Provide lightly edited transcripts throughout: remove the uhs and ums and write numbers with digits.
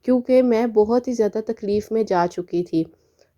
کیونکہ میں بہت ہی زیادہ تکلیف میں جا چکی تھی۔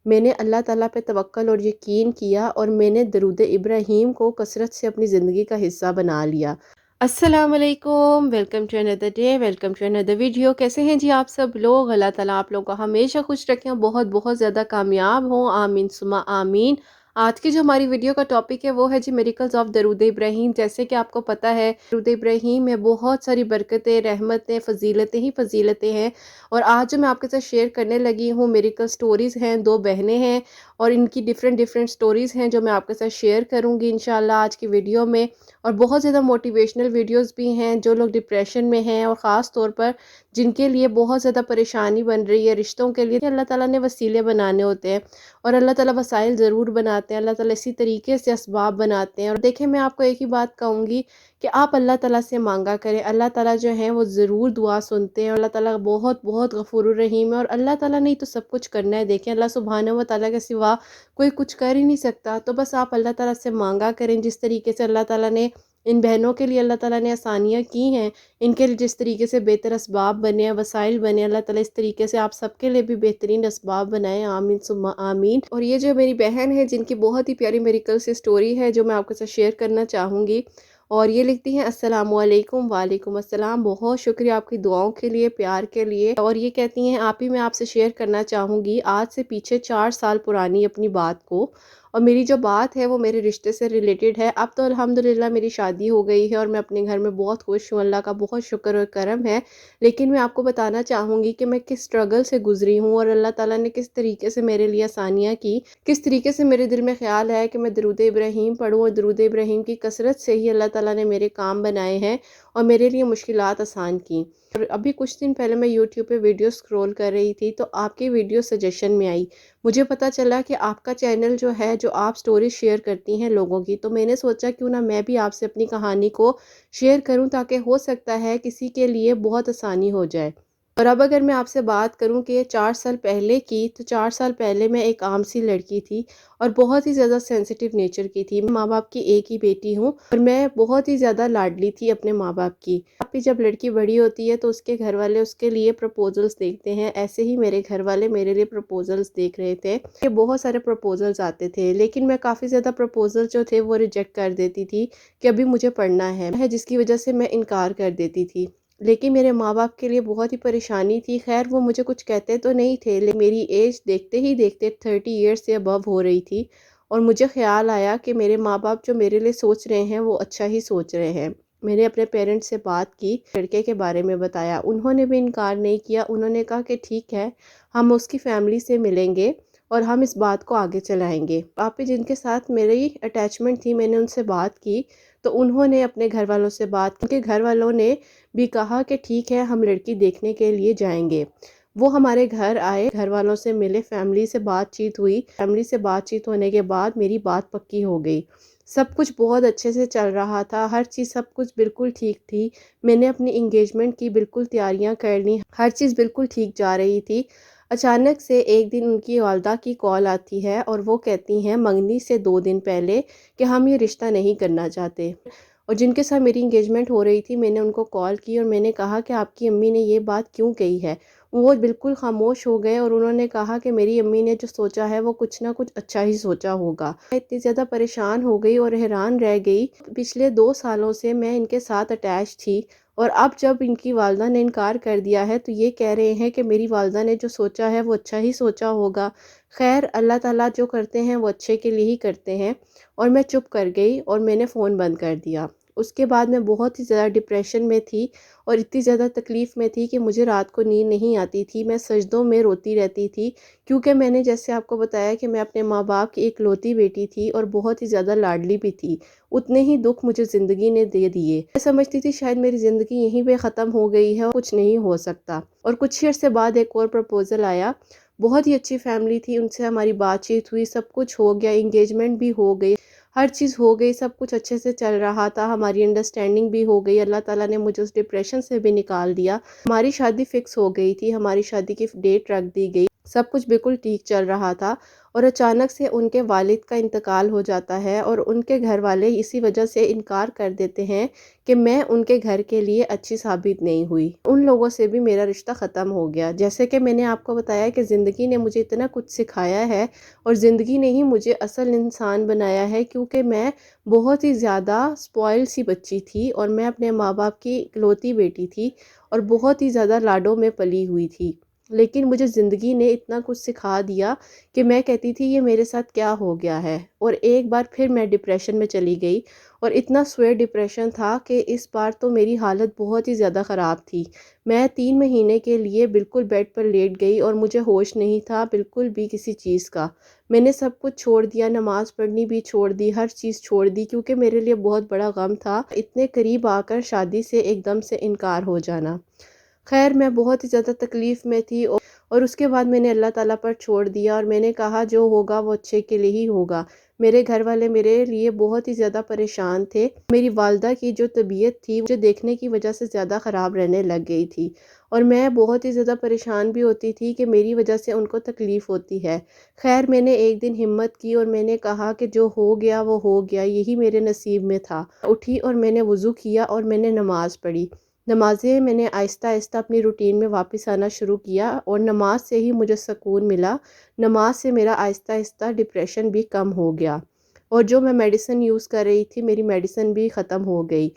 میں نے اللہ تعالیٰ پہ توکل اور یقین کیا اور میں نے درود ابراہیم کو کثرت سے اپنی زندگی کا حصہ بنا لیا۔ السلام علیکم، ویلکم ٹو اندر ڈے، ویلکم ٹو اندر ویڈیو۔ کیسے ہیں جی آپ سب لوگ؟ اللہ تعالیٰ آپ لوگوں کو ہمیشہ خوش رکھیں، بہت بہت زیادہ کامیاب ہوں، آمین ثم آمین۔ آج کی جو ہماری ویڈیو کا ٹاپک ہے وہ ہے جی میریکلز آف درود ابراہیم۔ جیسے کہ آپ کو پتہ ہے درود ابراہیم میں بہت ساری برکتیں، رحمتیں، فضیلتیں ہی فضیلتیں ہیں، اور آج جو میں آپ کے ساتھ شیئر کرنے لگی ہوں میریکل سٹوریز ہیں، دو بہنیں ہیں اور ان کی ڈیفرنٹ سٹوریز ہیں جو میں آپ کے ساتھ شیئر کروں گی انشاءاللہ آج کی ویڈیو میں۔ اور بہت زیادہ موٹیویشنل ویڈیوز بھی ہیں جو لوگ ڈپریشن میں ہیں اور خاص طور پر جن کے لیے بہت زیادہ پریشانی بن رہی ہے رشتوں کے لیے، اللہ تعالیٰ نے وسیلے بنانے ہوتے ہیں اور اللہ تعالیٰ وسائل ضرور بناتے ہیں، اللہ تعالیٰ اسی طریقے سے اسباب بناتے ہیں۔ اور دیکھیں میں آپ کو ایک ہی بات کہوں گی کہ آپ اللہ تعالیٰ سے مانگا کریں، اللہ تعالیٰ جو ہیں وہ ضرور دعا سنتے ہیں، اور اللہ تعالیٰ بہت بہت غفور الرحیم ہے، اور اللہ تعالیٰ نے ہی تو سب کچھ کرنا ہے۔ دیکھیں اللہ سبحانہ و تعالیٰ کے سوا کوئی کچھ کر ہی نہیں سکتا، تو بس آپ اللہ تعالیٰ سے مانگا کریں جس طریقے سے اللہ تعالیٰ نے ان بہنوں کے لیے اللہ تعالیٰ نے آسانیاں کی ہیں، ان کے لیے جس طریقے سے بہتر اسباب بنے ہیں، وسائل بنے ہیں، اللہ تعالیٰ اس طریقے سے آپ سب کے لیے بھی بہترین اسباب بنائیں، آمین ثم آمین۔ اور یہ جو میری بہن ہے جن کی بہت ہی پیاری میریکل سے سٹوری ہے جو میں آپ کے ساتھ شیئر کرنا چاہوں گی، اور یہ لکھتی ہیں السلام علیکم، وعلیکم السلام، بہت شکریہ آپ کی دعاؤں کے لیے، پیار کے لیے۔ اور یہ کہتی ہیں آپ ہی میں آپ سے شیئر کرنا چاہوں گی آج سے پیچھے 4 سال پرانی اپنی بات کو، اور میری جو بات ہے وہ میرے رشتے سے ریلیٹڈ ہے۔ اب تو الحمدللہ میری شادی ہو گئی ہے اور میں اپنے گھر میں بہت خوش ہوں، اللہ کا بہت شکر اور کرم ہے، لیکن میں آپ کو بتانا چاہوں گی کہ میں کس سٹرگل سے گزری ہوں اور اللہ تعالیٰ نے کس طریقے سے میرے لیے آسانیاں کی، کس طریقے سے میرے دل میں خیال ہے کہ میں درود ابراہیم پڑھوں، اور درود ابراہیم کی کثرت سے ہی اللہ تعالیٰ نے میرے کام بنائے ہیں اور میرے لیے مشکلات آسان کی۔ اور ابھی کچھ دن پہلے میں یوٹیوب پہ ویڈیو سکرول کر رہی تھی تو آپ کی ویڈیو سجیشن میں آئی، مجھے پتہ چلا کہ آپ کا چینل جو ہے جو آپ سٹوری شیئر کرتی ہیں لوگوں کی، تو میں نے سوچا کیوں نہ میں بھی آپ سے اپنی کہانی کو شیئر کروں تاکہ ہو سکتا ہے کسی کے لیے بہت آسانی ہو جائے۔ اور اب اگر میں آپ سے بات کروں کہ 4 سال پہلے کی، تو 4 سال پہلے میں ایک عام سی لڑکی تھی اور بہت ہی زیادہ سینسیٹیو نیچر کی تھی۔ ماں باپ کی ایک ہی بیٹی ہوں اور میں بہت ہی زیادہ لاڈلی تھی اپنے ماں باپ کی۔ اب بھی جب لڑکی بڑی ہوتی ہے تو اس کے گھر والے اس کے لیے پروپوزلز دیکھتے ہیں، ایسے ہی میرے گھر والے میرے لیے پروپوزلز دیکھ رہے تھے کہ بہت سارے پروپوزلز آتے تھے، لیکن میں کافی زیادہ پروپوزل جو تھے وہ ریجیکٹ کر دیتی تھی کہ ابھی مجھے پڑھنا ہے، جس کی وجہ سے میں انکار کر دیتی تھی۔ لیکن میرے ماں باپ کے لیے بہت ہی پریشانی تھی، خیر وہ مجھے کچھ کہتے تو نہیں تھے، لیکن میری ایج دیکھتے ہی دیکھتے 30 ایئرس سے ابو ہو رہی تھی، اور مجھے خیال آیا کہ میرے ماں باپ جو میرے لیے سوچ رہے ہیں وہ اچھا ہی سوچ رہے ہیں۔ میں نے اپنے پیرنٹس سے بات کی، لڑکے کے بارے میں بتایا، انہوں نے بھی انکار نہیں کیا، انہوں نے کہا کہ ٹھیک ہے ہم اس کی فیملی سے ملیں گے اور ہم اس بات کو آگے چلائیں گے۔ آپ جن کے ساتھ میری اٹیچمنٹ تھی میں نے ان سے بات کی تو انہوں نے اپنے گھر والوں سے بات کی، گھر والوں نے بھی کہا کہ ٹھیک ہے ہم لڑکی دیکھنے کے لیے جائیں گے۔ وہ ہمارے گھر آئے، گھر والوں سے ملے، فیملی سے بات چیت ہوئی، فیملی سے بات چیت ہونے کے بعد میری بات پکی ہو گئی۔ سب کچھ بہت اچھے سے چل رہا تھا، ہر چیز سب کچھ بالکل ٹھیک تھی، میں نے اپنی انگیجمنٹ کی بالکل تیاریاں کر لی، ہر چیز بالکل ٹھیک جا رہی تھی۔ اچانک سے ایک دن ان کی والدہ کی کال آتی ہے اور وہ کہتی ہیں منگنی سے 2 دن پہلے کہ ہم یہ رشتہ نہیں کرنا چاہتے۔ اور جن کے ساتھ میری انگیجمنٹ ہو رہی تھی میں نے ان کو کال کی اور میں نے کہا کہ آپ کی امی نے یہ بات کیوں کہی ہے؟ وہ بالکل خاموش ہو گئے اور انہوں نے کہا کہ میری امی نے جو سوچا ہے وہ کچھ نہ کچھ اچھا ہی سوچا ہوگا۔ میں اتنی زیادہ پریشان ہو گئی اور حیران رہ گئی، پچھلے 2 سالوں سے میں ان کے ساتھ اٹیچ تھی اور اب جب ان کی والدہ نے انکار کر دیا ہے تو یہ کہہ رہے ہیں کہ میری والدہ نے جو سوچا ہے وہ اچھا ہی سوچا ہوگا۔ خیر اللہ تعالیٰ جو کرتے ہیں وہ اچھے کے لیے ہی کرتے ہیں، اور میں چپ کر گئی اور میں نے فون بند کر دیا۔ اس کے بعد میں بہت ہی زیادہ ڈپریشن میں تھی اور اتنی زیادہ تکلیف میں تھی کہ مجھے رات کو نیند نہیں آتی تھی، میں سجدوں میں روتی رہتی تھی، کیونکہ میں نے جیسے آپ کو بتایا کہ میں اپنے ماں باپ کی ایک لوتی بیٹی تھی اور بہت ہی زیادہ لاڈلی بھی تھی، اتنے ہی دکھ مجھے زندگی نے دے دیے۔ میں سمجھتی تھی شاید میری زندگی یہیں پہ ختم ہو گئی ہے اور کچھ نہیں ہو سکتا، اور کچھ ہی عرصے بعد ایک اور پروپوزل آیا، بہت ہی اچھی فیملی تھی، ان سے ہماری بات چیت ہوئی، سب کچھ ہو گیا، انگیجمنٹ بھی ہو گئی، ہر چیز ہو گئی، سب کچھ اچھے سے چل رہا تھا، ہماری انڈرسٹینڈنگ بھی ہو گئی، اللہ تعالیٰ نے مجھے اس ڈپریشن سے بھی نکال دیا، ہماری شادی فکس ہو گئی تھی، ہماری شادی کی ڈیٹ رکھ دی گئی۔ سب کچھ بالکل ٹھیک چل رہا تھا، اور اچانک سے ان کے والد کا انتقال ہو جاتا ہے، اور ان کے گھر والے اسی وجہ سے انکار کر دیتے ہیں کہ میں ان کے گھر کے لیے اچھی ثابت نہیں ہوئی۔ ان لوگوں سے بھی میرا رشتہ ختم ہو گیا۔ جیسے کہ میں نے آپ کو بتایا کہ زندگی نے مجھے اتنا کچھ سکھایا ہے، اور زندگی نے ہی مجھے اصل انسان بنایا ہے، کیونکہ میں بہت ہی زیادہ اسپوائل سی بچی تھی، اور میں اپنے ماں باپ کی اکلوتی بیٹی تھی، اور بہت ہی زیادہ لاڈوں میں پلی ہوئی تھی۔ لیکن مجھے زندگی نے اتنا کچھ سکھا دیا کہ میں کہتی تھی یہ میرے ساتھ کیا ہو گیا ہے، اور ایک بار پھر میں ڈپریشن میں چلی گئی، اور اتنا سویر ڈپریشن تھا کہ اس بار تو میری حالت بہت ہی زیادہ خراب تھی۔ میں 3 مہینے کے لیے بالکل بیڈ پر لیٹ گئی، اور مجھے ہوش نہیں تھا بالکل بھی کسی چیز کا۔ میں نے سب کچھ چھوڑ دیا، نماز پڑھنی بھی چھوڑ دی، ہر چیز چھوڑ دی، کیونکہ میرے لیے بہت بڑا غم تھا اتنے قریب آ کر شادی سے ایک دم سے انکار ہو جانا۔ خیر، میں بہت ہی زیادہ تکلیف میں تھی، اور اس کے بعد میں نے اللہ تعالیٰ پر چھوڑ دیا، اور میں نے کہا جو ہوگا وہ اچھے کے لیے ہی ہوگا۔ میرے گھر والے میرے لیے بہت ہی زیادہ پریشان تھے۔ میری والدہ کی جو طبیعت تھی مجھے دیکھنے کی وجہ سے زیادہ خراب رہنے لگ گئی تھی، اور میں بہت ہی زیادہ پریشان بھی ہوتی تھی کہ میری وجہ سے ان کو تکلیف ہوتی ہے۔ خیر، میں نے ایک دن ہمت کی، اور میں نے کہا کہ جو ہو گیا وہ ہو گیا، یہی میرے نصیب میں تھا۔ اٹھی اور میں نے وضو کیا، اور میں نے نماز پڑھی۔ نمازیں میں نے آہستہ آہستہ اپنی روٹین میں واپس آنا شروع کیا، اور نماز سے ہی مجھے سکون ملا۔ نماز سے میرا آہستہ آہستہ ڈپریشن بھی کم ہو گیا، اور جو میں میڈیسن یوز کر رہی تھی میری میڈیسن بھی ختم ہو گئی۔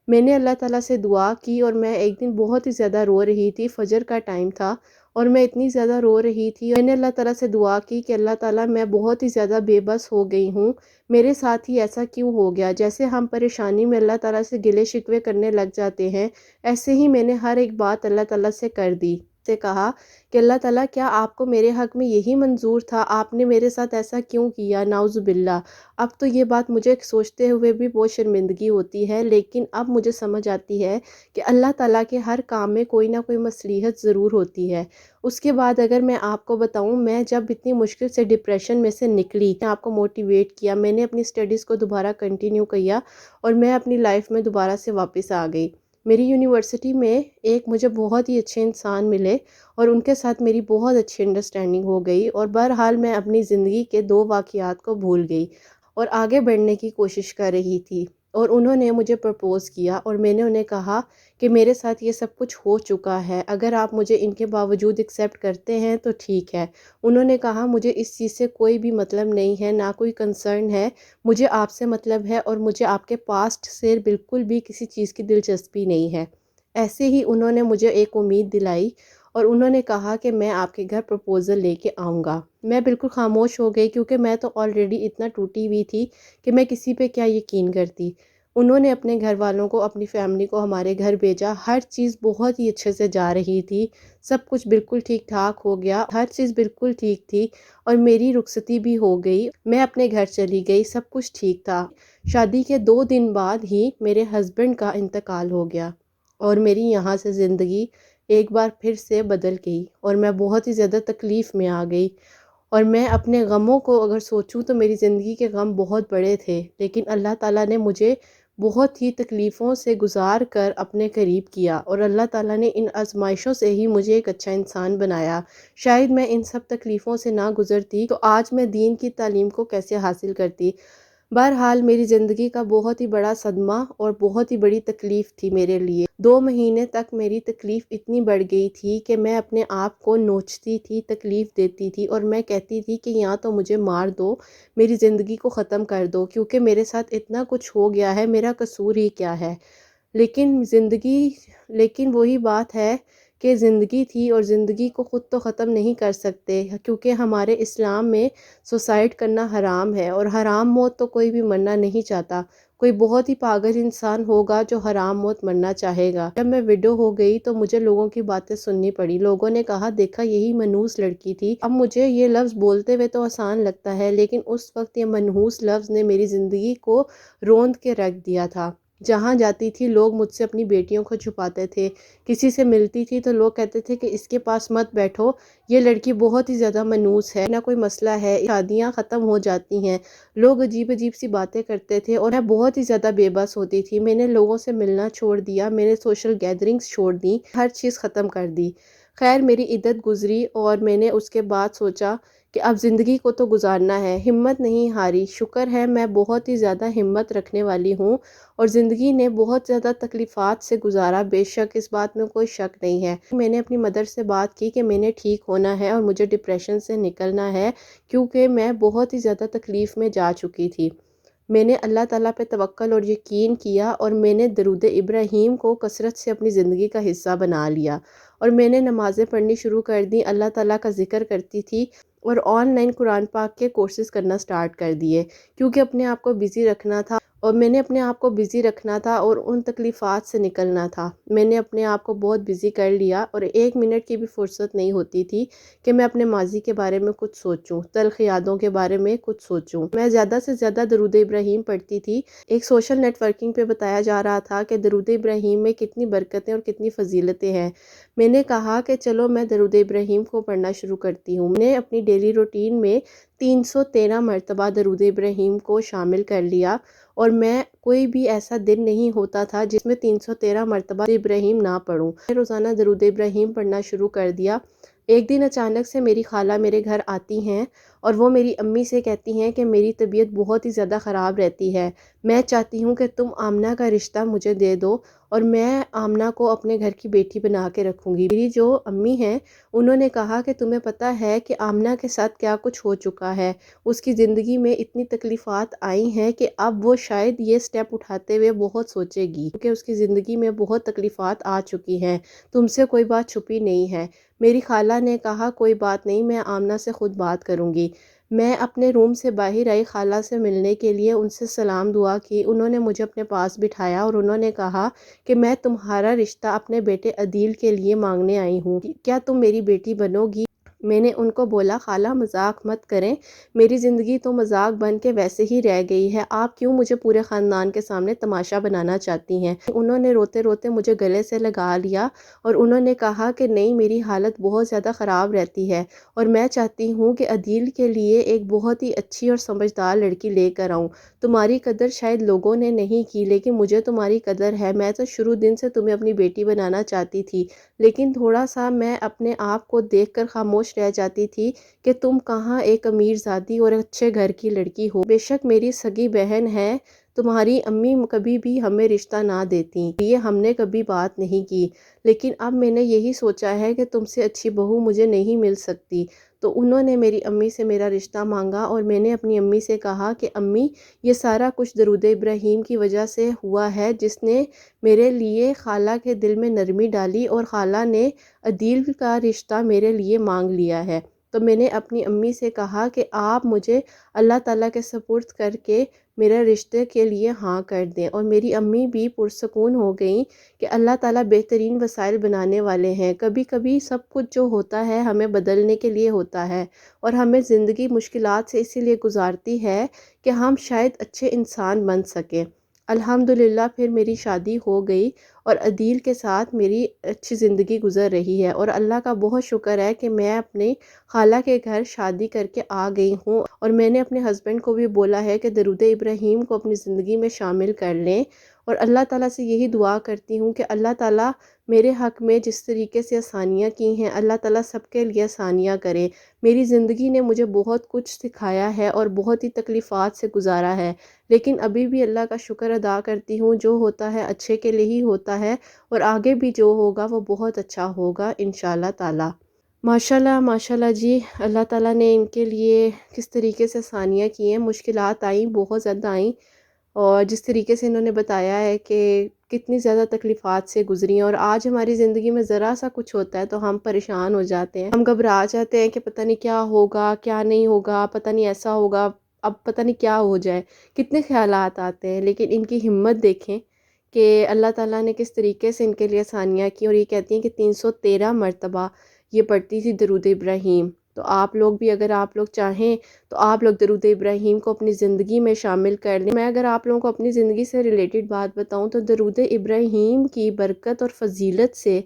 میں نے اللہ تعالیٰ سے دعا کی، اور میں ایک دن بہت ہی زیادہ رو رہی تھی، فجر کا ٹائم تھا، اور میں اتنی زیادہ رو رہی تھی۔ میں نے اللہ تعالیٰ سے دعا کی کہ اللہ تعالیٰ میں بہت ہی زیادہ بے بس ہو گئی ہوں، میرے ساتھ ہی ایسا کیوں ہو گیا؟ جیسے ہم پریشانی میں اللہ تعالیٰ سے گلے شکوے کرنے لگ جاتے ہیں، ایسے ہی میں نے ہر ایک بات اللہ تعالیٰ سے کر دی، سے کہا کہ اللہ تعالیٰ کیا آپ کو میرے حق میں یہی منظور تھا؟ آپ نے میرے ساتھ ایسا کیوں کیا؟ نعوذ باللہ۔ اب تو یہ بات مجھے سوچتے ہوئے بھی بہت شرمندگی ہوتی ہے، لیکن اب مجھے سمجھ آتی ہے کہ اللہ تعالیٰ کے ہر کام میں کوئی نہ کوئی مصلحت ضرور ہوتی ہے۔ اس کے بعد اگر میں آپ کو بتاؤں، میں جب اتنی مشکل سے ڈپریشن میں سے نکلی، میں آپ کو موٹیویٹ کیا، میں نے اپنی سٹڈیز کو دوبارہ کنٹینیو کیا، اور میں اپنی لائف میں دوبارہ سے واپس آ گئی۔ میری یونیورسٹی میں ایک مجھے بہت ہی اچھے انسان ملے، اور ان کے ساتھ میری بہت اچھی انڈرسٹینڈنگ ہو گئی، اور بہرحال میں اپنی زندگی کے 2 واقعات کو بھول گئی، اور آگے بڑھنے کی کوشش کر رہی تھی۔ اور انہوں نے مجھے پرپوز کیا، اور میں نے انہیں کہا کہ میرے ساتھ یہ سب کچھ ہو چکا ہے، اگر آپ مجھے ان کے باوجود ایکسیپٹ کرتے ہیں تو ٹھیک ہے۔ انہوں نے کہا مجھے اس چیز سے کوئی بھی مطلب نہیں ہے، نہ کوئی کنسرن ہے، مجھے آپ سے مطلب ہے، اور مجھے آپ کے پاسٹ سے بالکل بھی کسی چیز کی دلچسپی نہیں ہے۔ ایسے ہی انہوں نے مجھے ایک امید دلائی، اور انہوں نے کہا کہ میں آپ کے گھر پرپوزل لے کے آؤں گا۔ میں بالکل خاموش ہو گئی، کیونکہ میں تو آلریڈی اتنا ٹوٹی ہوئی تھی کہ میں کسی پہ کیا یقین کرتی۔ انہوں نے اپنے گھر والوں کو، اپنی فیملی کو ہمارے گھر بھیجا، ہر چیز بہت ہی اچھے سے جا رہی تھی، سب کچھ بالکل ٹھیک ٹھاک ہو گیا، ہر چیز بالکل ٹھیک تھی، اور میری رخصتی بھی ہو گئی، میں اپنے گھر چلی گئی، سب کچھ ٹھیک تھا۔ شادی کے 2 دن بعد ہی میرے ہسبینڈ کا انتقال ہو گیا، اور میری یہاں سے زندگی ایک بار پھر سے بدل گئی، اور میں بہت ہی زیادہ تکلیف میں آ گئی۔ اور میں اپنے غموں کو اگر سوچوں تو میری زندگی کے غم بہت بڑے تھے، لیکن اللہ تعالیٰ نے مجھے بہت ہی تکلیفوں سے گزار کر اپنے قریب کیا، اور اللہ تعالیٰ نے ان آزمائشوں سے ہی مجھے ایک اچھا انسان بنایا۔ شاید میں ان سب تکلیفوں سے نہ گزرتی تو آج میں دین کی تعلیم کو کیسے حاصل کرتی۔ بہرحال میری زندگی کا بہت ہی بڑا صدمہ اور بہت ہی بڑی تکلیف تھی میرے لیے۔ 2 مہینے تک میری تکلیف اتنی بڑھ گئی تھی کہ میں اپنے آپ کو نوچتی تھی، تکلیف دیتی تھی، اور میں کہتی تھی کہ یا تو مجھے مار دو، میری زندگی کو ختم کر دو، کیونکہ میرے ساتھ اتنا کچھ ہو گیا ہے، میرا قصور ہی کیا ہے۔ لیکن وہی بات ہے کہ زندگی تھی، اور زندگی کو خود تو ختم نہیں کر سکتے، کیونکہ ہمارے اسلام میں سوسائڈ کرنا حرام ہے، اور حرام موت تو کوئی بھی مرنا نہیں چاہتا۔ کوئی بہت ہی پاگل انسان ہوگا جو حرام موت مرنا چاہے گا۔ جب میں ویڈو ہو گئی تو مجھے لوگوں کی باتیں سننی پڑی۔ لوگوں نے کہا دیکھا یہی منحوس لڑکی تھی۔ اب مجھے یہ لفظ بولتے ہوئے تو آسان لگتا ہے، لیکن اس وقت یہ منحوس لفظ نے میری زندگی کو روند کے رکھ دیا تھا۔ جہاں جاتی تھی لوگ مجھ سے اپنی بیٹیوں کو چھپاتے تھے، کسی سے ملتی تھی تو لوگ کہتے تھے کہ اس کے پاس مت بیٹھو، یہ لڑکی بہت ہی زیادہ منحوس ہے، نہ کوئی مسئلہ ہے، شادیاں ختم ہو جاتی ہیں۔ لوگ عجیب عجیب سی باتیں کرتے تھے، اور میں بہت ہی زیادہ بے بس ہوتی تھی۔ میں نے لوگوں سے ملنا چھوڑ دیا، میں نے سوشل گیدرنگز چھوڑ دیں، ہر چیز ختم کر دی۔ خیر میری عدت گزری اور میں نے اس کے بعد سوچا کہ اب زندگی کو تو گزارنا ہے، ہمت نہیں ہاری۔ شکر ہے میں بہت ہی زیادہ ہمت رکھنے والی ہوں اور زندگی نے بہت زیادہ تکلیفات سے گزارا، بے شک اس بات میں کوئی شک نہیں ہے۔ میں نے اپنی مدر سے بات کی کہ میں نے ٹھیک ہونا ہے اور مجھے ڈپریشن سے نکلنا ہے، کیونکہ میں بہت ہی زیادہ تکلیف میں جا چکی تھی۔ میں نے اللہ تعالیٰ پہ توکل اور یقین کیا اور میں نے درود ابراہیم کو کثرت سے اپنی زندگی کا حصہ بنا لیا اور میں نے نمازیں پڑھنی شروع کر دی، اللہ تعالیٰ کا ذکر کرتی تھی اور آن لائن قرآن پاک کے کورسز کرنا سٹارٹ کر دیے، کیونکہ اپنے آپ کو بزی رکھنا تھا اور میں نے اپنے آپ کو بزی رکھنا تھا اور ان تکلیفات سے نکلنا تھا۔ میں نے اپنے آپ کو بہت بزی کر لیا اور 1 منٹ کی بھی فرصت نہیں ہوتی تھی کہ میں اپنے ماضی کے بارے میں کچھ سوچوں، تلخ یادوں کے بارے میں کچھ سوچوں۔ میں زیادہ سے زیادہ درود ابراہیم پڑھتی تھی۔ ایک سوشل نیٹ ورکنگ پہ بتایا جا رہا تھا کہ درود ابراہیم میں کتنی برکتیں اور کتنی فضیلتیں ہیں۔ میں نے کہا کہ چلو میں درود ابراہیم کو پڑھنا شروع کرتی ہوں۔ میں نے اپنی ڈیلی روٹین میں 313 مرتبہ درود ابراہیم کو شامل کر لیا اور میں کوئی بھی ایسا دن نہیں ہوتا تھا جس میں 313 مرتبہ ابراہیم نہ پڑھوں۔ میں روزانہ درود ابراہیم پڑھنا شروع کر دیا۔ ایک دن اچانک سے میری خالہ میرے گھر آتی ہیں اور وہ میری امی سے کہتی ہیں کہ میری طبیعت بہت ہی زیادہ خراب رہتی ہے، میں چاہتی ہوں کہ تم آمنہ کا رشتہ مجھے دے دو اور میں آمنہ کو اپنے گھر کی بیٹی بنا کے رکھوں گی۔ میری جو امی ہیں انہوں نے کہا کہ تمہیں پتہ ہے کہ آمنہ کے ساتھ کیا کچھ ہو چکا ہے، اس کی زندگی میں اتنی تکلیفات آئی ہیں کہ اب وہ شاید یہ سٹیپ اٹھاتے ہوئے بہت سوچے گی، کیونکہ اس کی زندگی میں بہت تکلیفات آ چکی ہیں، تم سے کوئی بات چھپی نہیں ہے۔ میری خالہ نے کہا کوئی بات نہیں، میں آمنہ سے خود بات کروں گی۔ میں اپنے روم سے باہر آئی خالہ سے ملنے کے لیے، ان سے سلام دعا کی، انہوں نے مجھے اپنے پاس بٹھایا اور انہوں نے کہا کہ میں تمہارا رشتہ اپنے بیٹے عدیل کے لیے مانگنے آئی ہوں، کیا تم میری بیٹی بنو گی؟ میں نے ان کو بولا خالہ مذاق مت کریں، میری زندگی تو مذاق بن کے ویسے ہی رہ گئی ہے، آپ کیوں مجھے پورے خاندان کے سامنے تماشا بنانا چاہتی ہیں؟ انہوں نے روتے روتے مجھے گلے سے لگا لیا اور انہوں نے کہا کہ نہیں، میری حالت بہت زیادہ خراب رہتی ہے اور میں چاہتی ہوں کہ عدیل کے لیے ایک بہت ہی اچھی اور سمجھدار لڑکی لے کر آؤں۔ تمہاری قدر شاید لوگوں نے نہیں کی لیکن مجھے تمہاری قدر ہے، میں تو شروع دن سے تمہیں اپنی بیٹی بنانا چاہتی تھی، لیکن تھوڑا سا میں اپنے آپ کو دیکھ کر خاموش رہ جاتی تھی کہ تم کہاں ایک امیر زادی اور اچھے گھر کی لڑکی ہو۔ بے شک میری سگی بہن ہے، تمہاری امی کبھی بھی ہمیں رشتہ نہ دیتی، یہ ہم نے کبھی بات نہیں کی، لیکن اب میں نے یہی سوچا ہے کہ تم سے اچھی بہو مجھے نہیں مل سکتی۔ تو انہوں نے میری امی سے میرا رشتہ مانگا اور میں نے اپنی امی سے کہا کہ امی یہ سارا کچھ درود ابراہیم کی وجہ سے ہوا ہے، جس نے میرے لیے خالہ کے دل میں نرمی ڈالی اور خالہ نے عدیل کا رشتہ میرے لیے مانگ لیا ہے۔ تو میں نے اپنی امی سے کہا کہ آپ مجھے اللہ تعالیٰ کے سپرد کر کے میرے رشتے کے لیے ہاں کر دیں، اور میری امی بھی پرسکون ہو گئیں کہ اللہ تعالیٰ بہترین وسائل بنانے والے ہیں۔ کبھی کبھی سب کچھ جو ہوتا ہے ہمیں بدلنے کے لیے ہوتا ہے اور ہمیں زندگی مشکلات سے اسی لیے گزارتی ہے کہ ہم شاید اچھے انسان بن سکیں۔ الحمدللہ پھر میری شادی ہو گئی اور عدیل کے ساتھ میری اچھی زندگی گزر رہی ہے اور اللہ کا بہت شکر ہے کہ میں اپنے خالہ کے گھر شادی کر کے آ گئی ہوں اور میں نے اپنے ہسبینڈ کو بھی بولا ہے کہ درود ابراہیم کو اپنی زندگی میں شامل کر لیں، اور اللہ تعالیٰ سے یہی دعا کرتی ہوں کہ اللہ تعالیٰ میرے حق میں جس طریقے سے آسانیاں کی ہیں اللہ تعالیٰ سب کے لیے آسانیاں کرے۔ میری زندگی نے مجھے بہت کچھ سکھایا ہے اور بہت ہی تکلیفات سے گزارا ہے، لیکن ابھی بھی اللہ کا شکر ادا کرتی ہوں، جو ہوتا ہے اچھے کے لیے ہی ہوتا ہے اور آگے بھی جو ہوگا وہ بہت اچھا ہوگا انشاءاللہ تعالیٰ۔ ماشاءاللہ ماشاءاللہ جی، اللہ تعالیٰ نے ان کے لیے کس طریقے سے آسانیاں کی ہیں، مشکلات آئیں بہت زیادہ آئیں، اور جس طریقے سے انہوں نے بتایا ہے کہ کتنی زیادہ تکلیفات سے گزری ہیں، اور آج ہماری زندگی میں ذرا سا کچھ ہوتا ہے تو ہم پریشان ہو جاتے ہیں، ہم گھبرا جاتے ہیں کہ پتہ نہیں کیا ہوگا کیا نہیں ہوگا، پتہ نہیں ایسا ہوگا، اب پتہ نہیں کیا ہو جائے، کتنے خیالات آتے ہیں، لیکن ان کی ہمت دیکھیں کہ اللہ تعالیٰ نے کس طریقے سے ان کے لیے آسانیاں کی، اور یہ کہتی ہیں کہ 313 مرتبہ یہ پڑھتی تھی درود ابراہیم۔ تو آپ لوگ بھی اگر آپ لوگ چاہیں تو آپ لوگ درود ابراہیم کو اپنی زندگی میں شامل کر لیں۔ میں اگر آپ لوگوں کو اپنی زندگی سے ریلیٹڈ بات بتاؤں تو درود ابراہیم کی برکت اور فضیلت سے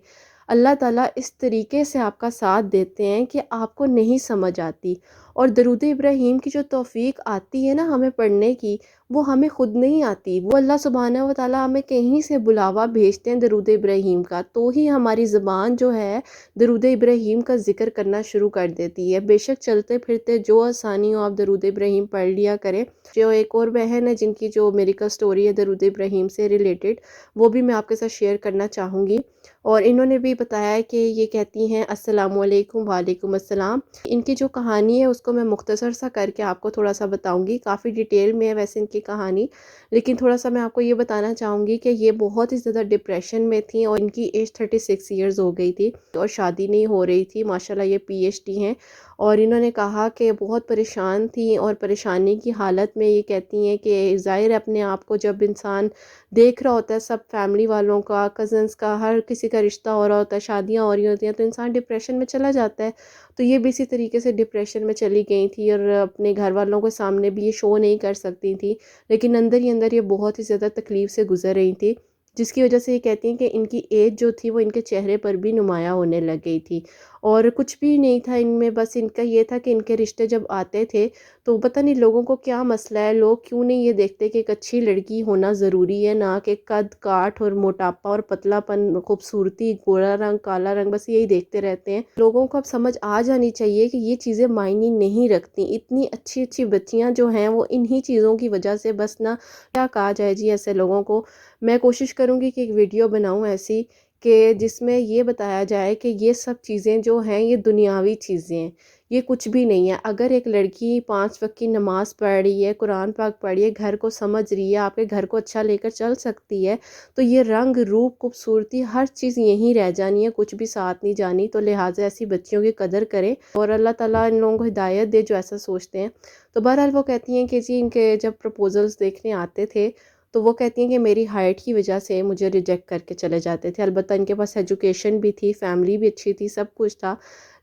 اللہ تعالیٰ اس طریقے سے آپ کا ساتھ دیتے ہیں کہ آپ کو نہیں سمجھ آتی، اور درود ابراہیم کی جو توفیق آتی ہے نا ہمیں پڑھنے کی، وہ ہمیں خود نہیں آتی، وہ اللہ سبحانہ و تعالیٰ ہمیں کہیں سے بلاوا بھیجتے ہیں درود ابراہیم کا، تو ہی ہماری زبان جو ہے درود ابراہیم کا ذکر کرنا شروع کر دیتی ہے۔ بے شک چلتے پھرتے جو آسانی ہو آپ درود ابراہیم پڑھ لیا کریں۔ جو ایک اور بہن ہے جن کی جو میریکل سٹوری ہے درود ابراہیم سے ریلیٹڈ، وہ بھی میں آپ کے ساتھ شیئر کرنا چاہوں گی، اور انہوں نے بھی بتایا ہے کہ یہ کہتی ہیں السلام علیکم، وعلیکم السلام۔ ان کی جو کہانی ہے اس کو میں مختصر سا کر کے آپ کو تھوڑا سا بتاؤں گی، کافی ڈیٹیل میں ہے ویسے ان کی کہانی، لیکن تھوڑا سا میں آپ کو یہ بتانا چاہوں گی کہ یہ بہت ہی زیادہ ڈپریشن میں تھیں، اور ان کی ایج 36 ایئرز ہو گئی تھی اور شادی نہیں ہو رہی تھی۔ ماشاءاللہ یہ پی ایچ ڈی ہیں، اور انہوں نے کہا کہ بہت پریشان تھیں، اور پریشانی کی حالت میں یہ کہتی ہیں کہ ظاہر ہے اپنے آپ کو جب انسان دیکھ رہا ہوتا ہے، سب فیملی والوں کا، کزنس کا، ہر کسی کا رشتہ ہو رہا ہوتا ہے، شادیاں ہو رہی ہوتی ہیں، تو انسان ڈپریشن میں چلا جاتا ہے۔ تو یہ بھی اسی طریقے سے ڈپریشن میں چلی گئی تھی، اور اپنے گھر والوں کے سامنے بھی یہ شو نہیں کر سکتی تھی، لیکن اندر ہی اندر یہ بہت ہی زیادہ تکلیف سے گزر رہی تھی، جس کی وجہ سے یہ کہتی ہیں کہ ان کی ایج جو تھی وہ ان کے چہرے پر بھی نمایاں ہونے لگ گئی تھی، اور کچھ بھی نہیں تھا ان میں، بس ان کا یہ تھا کہ ان کے رشتے جب آتے تھے تو پتہ نہیں لوگوں کو کیا مسئلہ ہے، لوگ کیوں نہیں یہ دیکھتے کہ ایک اچھی لڑکی ہونا ضروری ہے، نہ کہ قد کاٹ اور موٹاپا اور پتلا پن، خوبصورتی، گورا رنگ، کالا رنگ، بس یہی دیکھتے رہتے ہیں۔ لوگوں کو اب سمجھ آ جانی چاہیے کہ یہ چیزیں معنی نہیں رکھتی، اتنی اچھی اچھی بچیاں جو ہیں وہ انہی چیزوں کی وجہ سے، بس نہ کیا کہا جائے جی ایسے لوگوں کو۔ میں کوشش کروں گی کہ ایک ویڈیو بناؤں ایسی کہ جس میں یہ بتایا جائے کہ یہ سب چیزیں جو ہیں یہ دنیاوی چیزیں ہیں، یہ کچھ بھی نہیں ہے۔ اگر ایک لڑکی 5 وقت کی نماز پڑھ رہی ہے، قرآن پاک پڑھ رہی ہے، گھر کو سمجھ رہی ہے، آپ کے گھر کو اچھا لے کر چل سکتی ہے، تو یہ رنگ روپ خوبصورتی ہر چیز یہیں رہ جانی ہے، کچھ بھی ساتھ نہیں جانی، تو لہٰذا ایسی بچیوں کی قدر کریں، اور اللہ تعالیٰ ان لوگوں کو ہدایت دے جو ایسا سوچتے ہیں۔ تو بہرحال وہ کہتی ہیں کہ جی ان کے جب پرپوزلز دیکھنے آتے تھے تو وہ کہتی ہیں کہ میری ہائٹ کی وجہ سے مجھے ریجیکٹ کر کے چلے جاتے تھے، البتہ ان کے پاس ایجوکیشن بھی تھی، فیملی بھی اچھی تھی، سب کچھ تھا،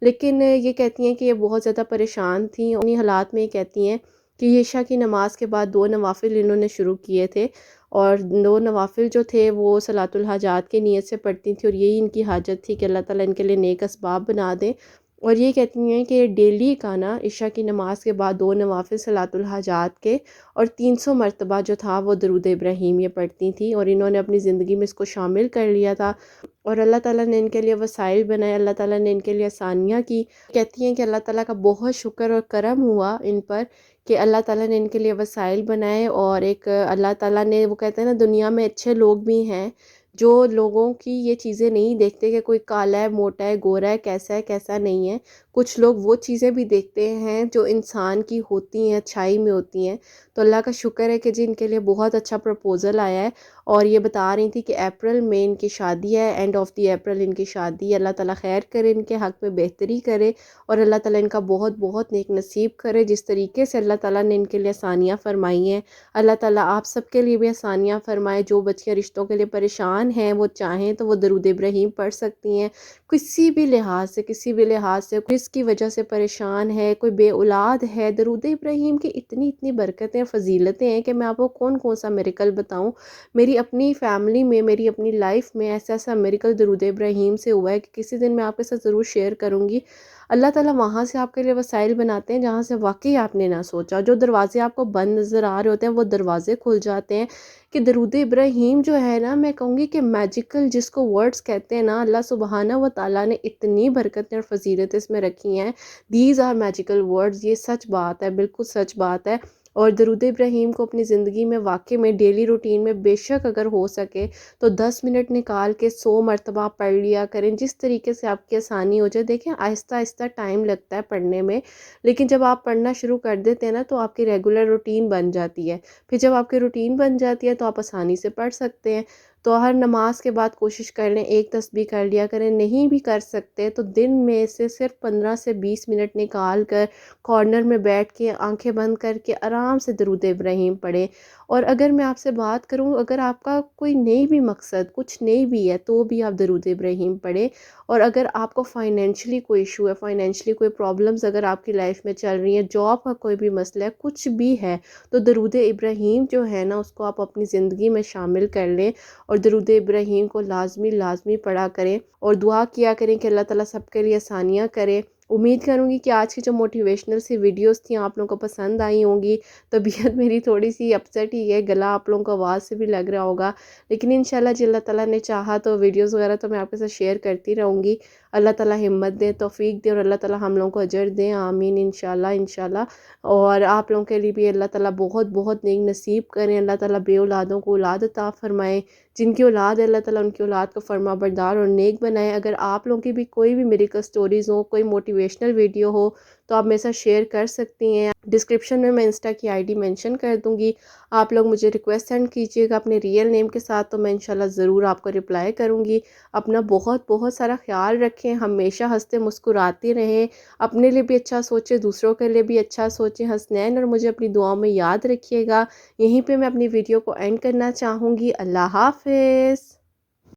لیکن یہ کہتی ہیں کہ یہ بہت زیادہ پریشان تھیں۔ انہی حالات میں یہ کہتی ہیں کہ عشاء کی نماز کے بعد 2 نوافل انہوں نے شروع کیے تھے، اور 2 نوافل جو تھے وہ صلاۃ الحاجات کی نیت سے پڑھتی تھیں، اور یہی ان کی حاجت تھی کہ اللہ تعالیٰ ان کے لیے نیک اسباب بنا دے۔ اور یہ کہتی ہیں کہ ڈیلی کا نا عشاء کی نماز کے بعد 2 نوافل صلاۃ الحاجات کے، اور 300 مرتبہ جو تھا وہ درود ابراہیم یہ پڑھتی تھیں، اور انہوں نے اپنی زندگی میں اس کو شامل کر لیا تھا، اور اللہ تعالیٰ نے ان کے لیے وسائل بنائے، اللہ تعالیٰ نے ان کے لیے آسانیاں کی۔ کہتی ہیں کہ اللہ تعالیٰ کا بہت شکر اور کرم ہوا ان پر کہ اللہ تعالیٰ نے ان کے لیے وسائل بنائے، اور ایک اللہ تعالیٰ نے، وہ کہتے ہیں نا دنیا میں اچھے لوگ بھی ہیں جو لوگوں کی یہ چیزیں نہیں دیکھتے کہ کوئی کالا ہے، موٹا ہے، گورا ہے کیسا نہیں ہے، کچھ لوگ وہ چیزیں بھی دیکھتے ہیں جو انسان کی ہوتی ہیں، اچھائی میں ہوتی ہیں۔ تو اللہ کا شکر ہے کہ جی ان کے لیے بہت اچھا پرپوزل آیا ہے، اور یہ بتا رہی تھی کہ اپریل میں ان کی شادی ہے، اینڈ آف دی اپریل ان کی شادی ہے۔ اللہ تعالیٰ خیر کرے، ان کے حق میں بہتری کرے، اور اللہ تعالیٰ ان کا بہت بہت نیک نصیب کرے، جس طریقے سے اللہ تعالیٰ نے ان کے لیے آسانیاں فرمائی ہیں۔ اللہ تعالیٰ آپ سب کے لیے بھی آسانیاں فرمائے، جو بچیاں رشتوں کے لیے پریشان ہیں وہ چاہیں تو وہ درود ابراہیم پڑھ سکتی ہیں، کسی بھی لحاظ سے جس کی وجہ سے پریشان ہے، کوئی بے اولاد ہے، درود ابراہیم کی اتنی برکتیں فضیلتیں ہیں کہ میں آپ کو کون سا میریکل بتاؤں۔ میری اپنی فیملی میں، میری اپنی لائف میں ایسا میریکل درود ابراہیم سے ہوا ہے کہ کسی دن میں آپ کے ساتھ ضرور شیئر کروں گی۔ اللہ تعالیٰ وہاں سے آپ کے لیے وسائل بناتے ہیں جہاں سے واقعی آپ نے نہ سوچا، جو دروازے آپ کو بند نظر آ رہے ہوتے ہیں وہ دروازے کھل جاتے ہیں۔ کہ درود ابراہیم جو ہے نا، میں کہوں گی کہ میجیکل جس کو ورڈز کہتے ہیں نا، اللہ سبحانہ و تعالیٰ نے اتنی برکتیں اور فضیلتیں اس میں رکھی ہیں، دیز آر میجیکل ورڈز، یہ سچ بات ہے، بالکل سچ بات ہے۔ اور درود ابراہیم کو اپنی زندگی میں واقعی میں ڈیلی روٹین میں بے شک اگر ہو سکے تو 10 منٹ نکال کے 100 مرتبہ پڑھ لیا کریں، جس طریقے سے آپ کی آسانی ہو جائے۔ دیکھیں آہستہ آہستہ ٹائم لگتا ہے پڑھنے میں، لیکن جب آپ پڑھنا شروع کر دیتے ہیں نا تو آپ کی ریگولر روٹین بن جاتی ہے، پھر جب آپ کی روٹین بن جاتی ہے تو آپ آسانی سے پڑھ سکتے ہیں۔ تو ہر نماز کے بعد کوشش کر لیں ایک تسبیح کر لیا کریں، نہیں بھی کر سکتے تو دن میں سے صرف 15 سے 20 منٹ نکال کر کارنر میں بیٹھ کے آنکھیں بند کر کے آرام سے درود ابراہیم پڑھیں۔ اور اگر میں آپ سے بات کروں، اگر آپ کا کوئی نہیں بھی مقصد، کچھ نہیں بھی ہے، تو بھی آپ درود ابراہیم پڑھیں۔ اور اگر آپ کو فائنینشلی کوئی ایشو ہے، فائنینشلی کوئی پرابلمز اگر آپ کی لائف میں چل رہی ہیں، جاب کا کوئی بھی مسئلہ ہے، کچھ بھی ہے، تو درود ابراہیم جو ہے نا اس کو آپ اپنی زندگی میں شامل کر لیں، اور درود ابراہیم کو لازمی پڑھا کریں، اور دعا کیا کریں کہ اللہ تعالیٰ سب کے لیے آسانیاں کرے، امید کروں گی کہ آج کی جو موٹیویشنل سی ویڈیوز تھیں آپ لوگوں کو پسند آئی ہوں گی. طبیعت میری تھوڑی سی اپسیٹ ہی ہے، گلا آپ لوگوں کو آواز سے بھی لگ رہا ہوگا، لیکن انشاءاللہ جی اللہ تعالیٰ نے چاہا تو ویڈیوز وغیرہ تو میں آپ کے ساتھ شیئر کرتی رہوں گی. اللہ تعالیٰ ہمت دے، توفیق دے، اور اللہ تعالیٰ ہم لوگوں کو اجر دیں، آمین انشاءاللہ انشاءاللہ. اور آپ لوگوں کے لیے بھی اللہ تعالیٰ بہت بہت نیک نصیب کریں، اللہ تعالیٰ بے اولادوں کو اولاد عطا فرمائیں، جن کی اولاد ہے اللہ تعالیٰ ان کی اولاد کو فرما بردار اور نیک بنائیں. اگر آپ لوگوں کی بھی کوئی بھی میریکل سٹوریز ہوں، کوئی موٹیویشنل ویڈیو ہو تو آپ میرے ساتھ شیئر کر سکتی ہیں. ڈسکرپشن میں انسٹا کی آئی ڈی مینشن کر دوں گی، آپ لوگ مجھے ریکویسٹ سینڈ کیجیے گا اپنے ریئل نیم کے ساتھ، تو میں انشاءاللہ ضرور آپ کو رپلائی کروں گی. اپنا بہت بہت سارا خیال رکھیں، ہمیشہ ہنستے مسکراتے رہیں، اپنے لیے بھی اچھا سوچیں، دوسروں کے لیے بھی اچھا سوچیں. حسنین اور مجھے اپنی دعاؤں میں یاد رکھیے گا. یہیں پہ میں اپنی ویڈیو کو اینڈ کرنا چاہوں گی. اللہ حافظ.